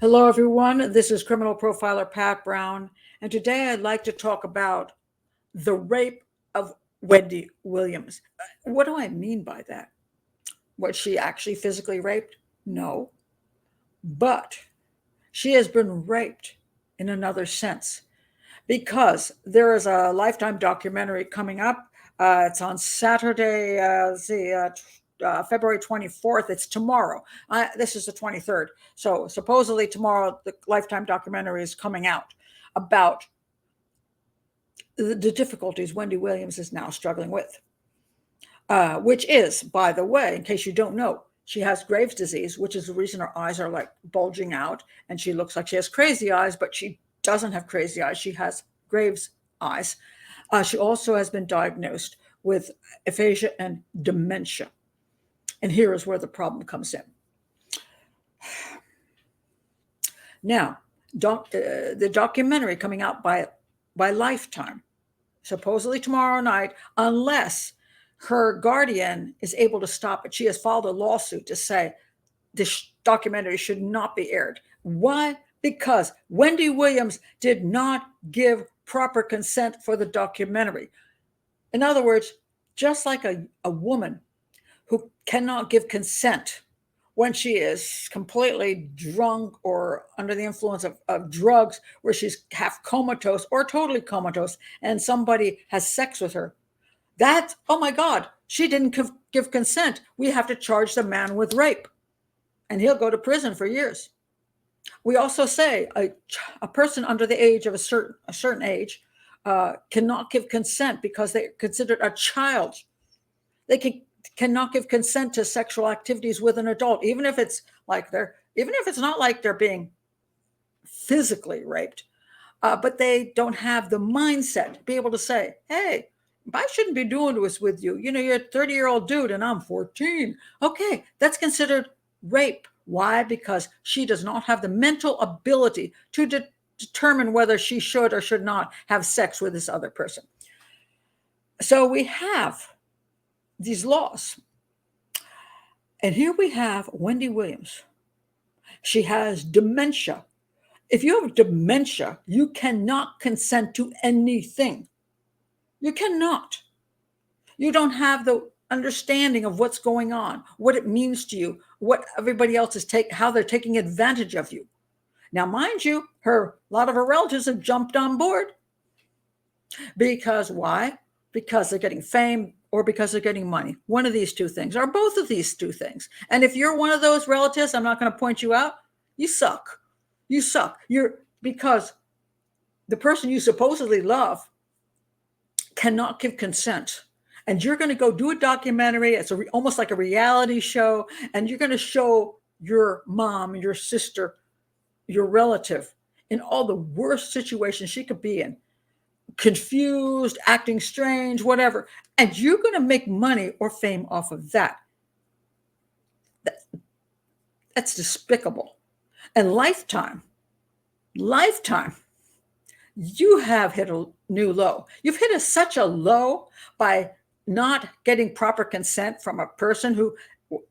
Hello, everyone. This is criminal profiler Pat Brown, and today I'd like to talk about the rape of Wendy Williams. What do I mean by that? Was she actually physically raped? No, but she has been raped in another sense because there is a Lifetime documentary coming up. It's on Saturday, February 24th. It's tomorrow. This is the 23rd. So supposedly tomorrow, the Lifetime documentary is coming out about the difficulties Wendy Williams is now struggling with, which is, by the way, in case you don't know, she has Graves' disease, which is the reason her eyes are like bulging out and she looks like she has crazy eyes, but she doesn't have crazy eyes. She has Graves' eyes. She also has been diagnosed with aphasia and dementia. And here is where the problem comes in. Now, the documentary coming out by Lifetime, supposedly tomorrow night, unless her guardian is able to stop it. She has filed a lawsuit to say this documentary should not be aired. Why? Because Wendy Williams did not give proper consent for the documentary. In other words, just like a woman who cannot give consent when she is completely drunk or under the influence of drugs, where she's half comatose or totally comatose, and somebody has sex with her. That, oh my God, she didn't give consent. We have to charge the man with rape, and he'll go to prison for years. We also say a person under the age of a certain age cannot give consent because they're considered a child. They cannot give consent to sexual activities with an adult, even if it's not like they're being physically raped, but they don't have the mindset to be able to say, "Hey, I shouldn't be doing this with you. You know, you're a 30-year-old dude and I'm 14. Okay, that's considered rape." Why? Because she does not have the mental ability to determine whether she should or should not have sex with this other person. So we have these laws. And here we have Wendy Williams. She has dementia. If you have dementia, you cannot consent to anything. You cannot. You don't have the understanding of what's going on, what it means to you, what everybody else is how they're taking advantage of you. Now, mind you, a lot of her relatives have jumped on board. Because why? Because they're getting fame or because they're getting money. One of these two things, or both of these two things. And if you're one of those relatives, I'm not going to point you out. You suck. You suck. Because the person you supposedly love cannot give consent. And you're going to go do a documentary. It's almost like a reality show. And you're going to show your mom, your sister, your relative in all the worst situations she could be in. Confused, acting strange, whatever. And you're going to make money or fame off of that. That's despicable. And Lifetime, you have hit a new low. You've hit such a low by not getting proper consent from a person who,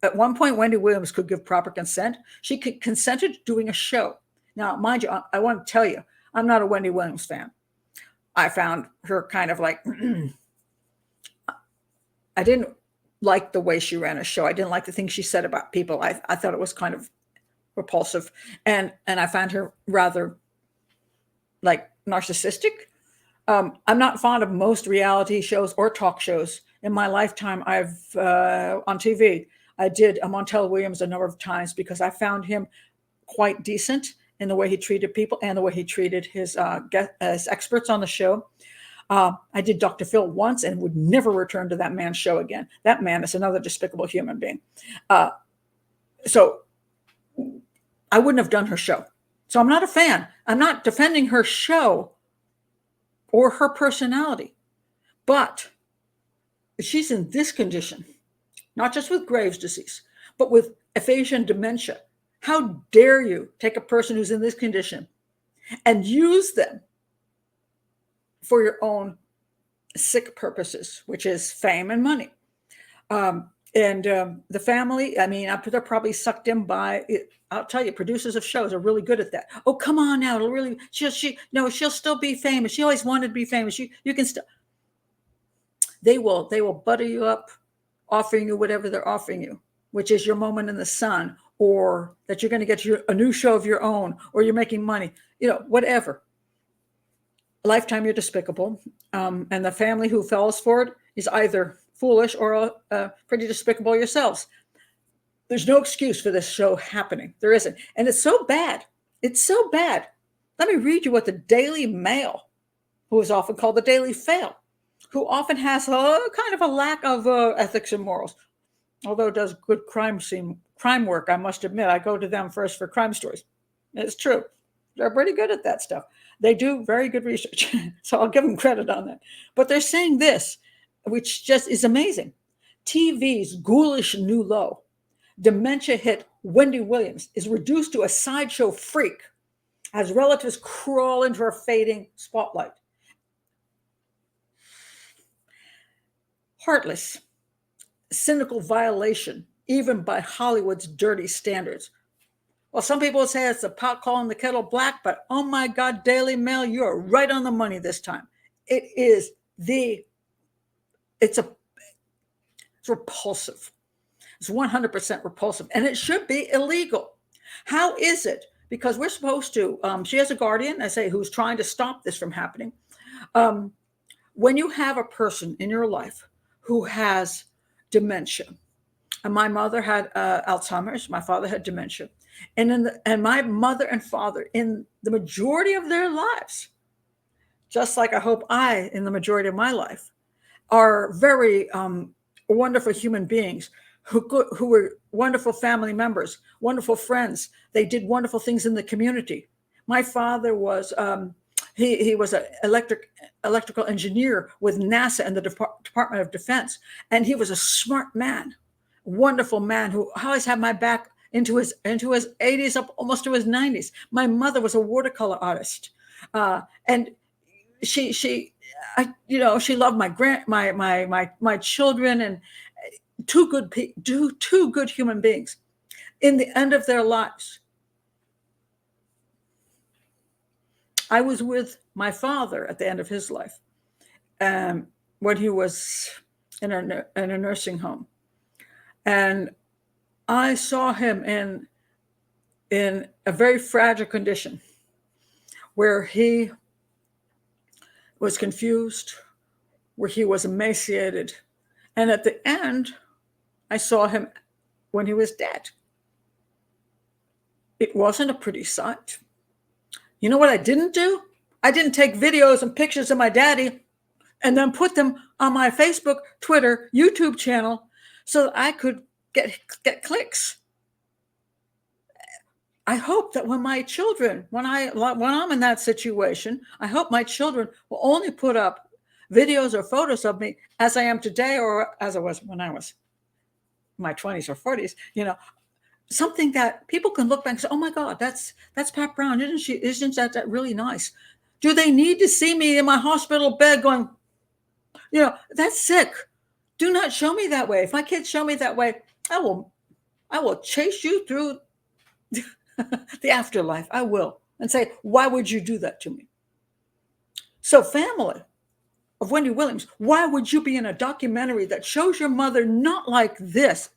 at one point, Wendy Williams could give proper consent. She consented to doing a show. Now, mind you, I want to tell you, I'm not a Wendy Williams fan. I found her kind of like, I didn't like the way she ran a show. I didn't like the things she said about people. I thought it was kind of repulsive. And I found her rather like narcissistic. I'm not fond of most reality shows or talk shows. In my lifetime, on TV, I did Montel Williams a number of times because I found him quite decent in the way he treated people and the way he treated his experts on the show. I did Dr. Phil once and would never return to that man's show again. That man is another despicable human being. So I wouldn't have done her show. So I'm not a fan. I'm not defending her show or her personality. But if she's in this condition, not just with Graves' disease, but with aphasia and dementia, how dare you take a person who's in this condition and use them for your own sick purposes, which is fame and money. And the family, I mean, they're probably sucked in by it. I'll tell you, producers of shows are really good at that. Oh, come on now, it'll really, she'll still be famous. She always wanted to be famous. You can still, they will butter you up, offering you whatever they're offering you, which is your moment in the sun, or that you're going to get a new show of your own, or you're making money, whatever. Lifetime, you're despicable. And the family who falls for it is either foolish or pretty despicable yourselves. There's no excuse for this show happening. There isn't. And it's so bad. It's so bad. Let me read you what the Daily Mail, who is often called the Daily Fail, who often has a kind of a lack of ethics and morals, although it does good crime work, I must admit. I go to them first for crime stories. It's true. They're pretty good at that stuff. They do very good research, so I'll give them credit on that. But they're saying this, which just is amazing. TV's ghoulish new low. Dementia hit Wendy Williams is reduced to a sideshow freak as relatives crawl into her fading spotlight. Heartless, cynical violation, even by Hollywood's dirty standards. Well, some people would say it's the pot calling the kettle black, but oh my God, Daily Mail, you're right on the money this time. It's repulsive. It's 100% repulsive, and it should be illegal. How is it? Because we're supposed to, she has a guardian, I say, who's trying to stop this from happening. When you have a person in your life who has dementia, and my mother had Alzheimer's, my father had dementia, and my mother and father, in the majority of their lives, just like I hope I, in the majority of my life, are very wonderful human beings who were wonderful family members, wonderful friends. They did wonderful things in the community. My father was he was an electrical engineer with NASA and the Department of Defense, and he was a smart man, wonderful man who always had my back into his 80s up almost to his 90s. My mother was a watercolor artist, and she loved my children, and two good human beings. In the end of their lives, I was with my father at the end of his life, when he was in a nursing home, and I saw him in a very fragile condition, where he was confused, where he was emaciated, and at the end, I saw him when he was dead. It wasn't a pretty sight. You know what I didn't do? I didn't take videos and pictures of my daddy and then put them on my Facebook, Twitter, YouTube channel so that I could get clicks. I hope that when I'm in that situation, I hope my children will only put up videos or photos of me as I am today, or as I was when I was in my 20s or 40s, something that people can look back and say, oh my God, that's Pat Brown. Isn't that really nice? Do they need to see me in my hospital bed going, that's sick. Do not show me that way. If my kids show me that way, I will chase you through the afterlife. I will. And say, why would you do that to me? So family of Wendy Williams, why would you be in a documentary that shows your mother not like this?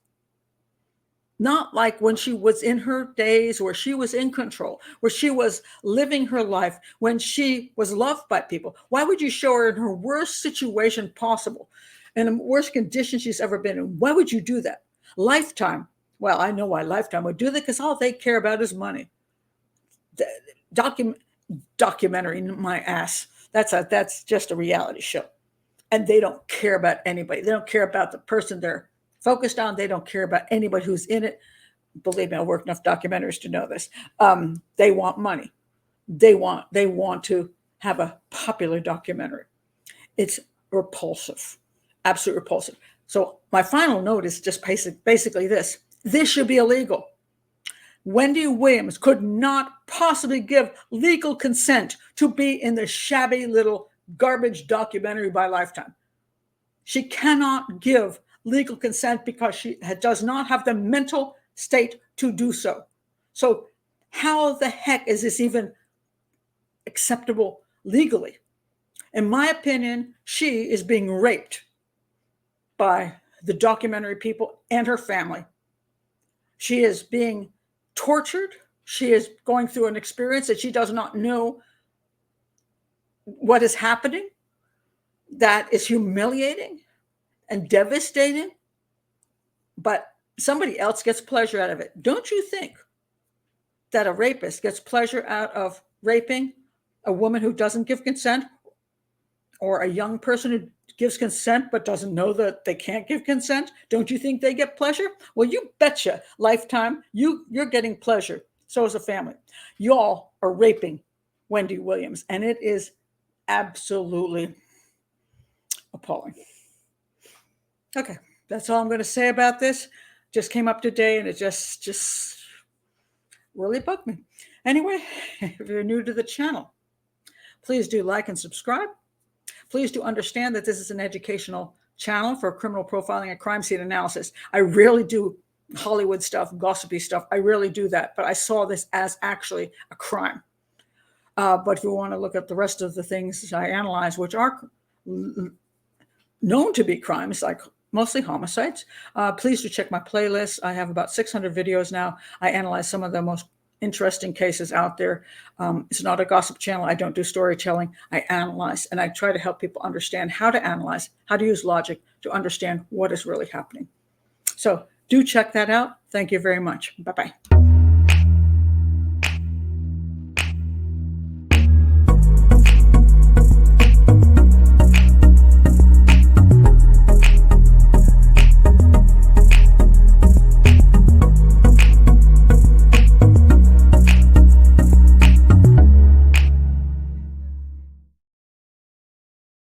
Not like when she was in her days where she was in control, where she was living her life, when she was loved by people. Why would you show her in her worst situation possible, in the worst condition she's ever been in? Why would you do that? Lifetime. Well, I know why Lifetime would do that, because all they care about is money. Documentary, my ass. That's just a reality show. And they don't care about anybody. They don't care about the person they're focused on. They don't care about anybody who's in it. Believe me, I worked enough documentaries to know this. They want money. They want to have a popular documentary. It's repulsive, absolutely repulsive. So my final note is just basically this. This should be illegal. Wendy Williams could not possibly give legal consent to be in the shabby little garbage documentary by Lifetime. She cannot give legal consent because she does not have the mental state to do so. So how the heck is this even acceptable legally? In my opinion, she is being raped by the documentary people and her family. She is being tortured. She is going through an experience that she does not know what is happening, that is humiliating and devastating, but somebody else gets pleasure out of it. Don't you think that a rapist gets pleasure out of raping a woman who doesn't give consent, or a young person who gives consent but doesn't know that they can't give consent? Don't you think they get pleasure? Well, you betcha, Lifetime, you're getting pleasure. So is the family. Y'all are raping Wendy Williams, and it is absolutely appalling. Okay, that's all I'm going to say about this. Just came up today, and it just really bugged me. Anyway, if you're new to the channel, please do like and subscribe. Please do understand that this is an educational channel for criminal profiling and crime scene analysis. I rarely do Hollywood stuff, gossipy stuff. I rarely do that, but I saw this as actually a crime. But if you want to look at the rest of the things I analyze, which are known to be crimes, like mostly homicides, please do check my playlist. I have about 600 videos now. I analyze some of the most interesting cases out there. It's not a gossip channel. I don't do storytelling. I analyze, and I try to help people understand how to analyze, how to use logic to understand what is really happening. So do check that out. Thank you very much. Bye-bye.